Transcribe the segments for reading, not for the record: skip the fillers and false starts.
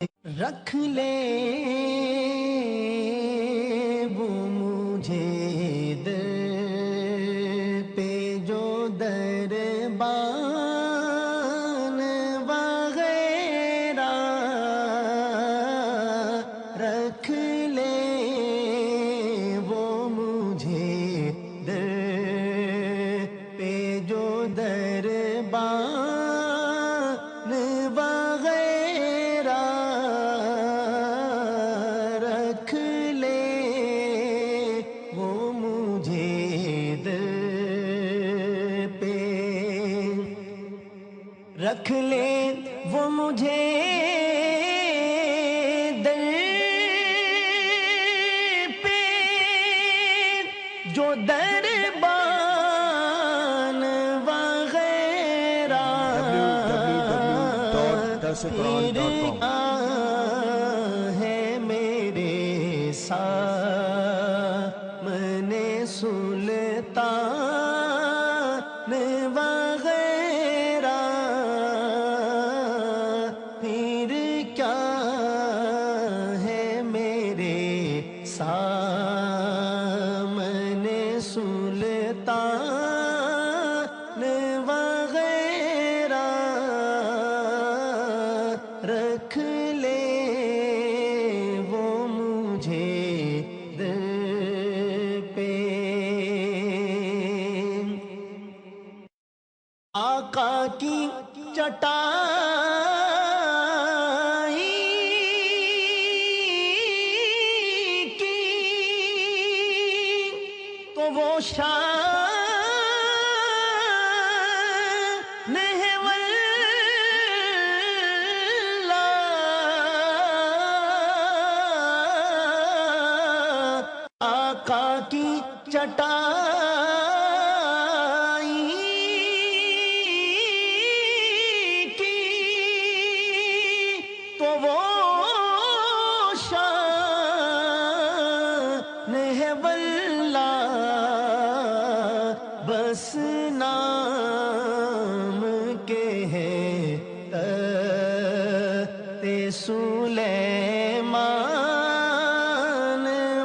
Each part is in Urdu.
رکھ لے وہ مجھے در پہ جو دربان وغیرہ رکھ لے وہ مجھے در پہ جو دربان وغیرہ رکھ لے وہ مجھے در پہ رکھ لے وہ مجھے در پہ جو دربان وغیرہ www.darsequran.com ہے میرے سامنے سلطان وغیرہ پھر کیا ہے میرے سامنے سلطان وغیرہ رکھ لے وہ مجھے در پہ آقا کی چٹائی کی تو وہ شان ہے واللہ آقا کی چٹائی کی تو وہ شان ہے واللہ بس نام کے ہے تخت سلیمان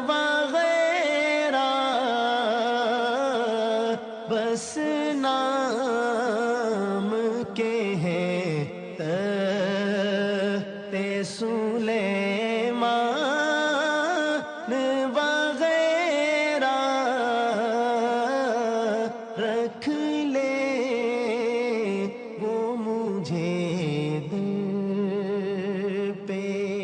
وغیرہ بس نام کے ہے تخت سلیمان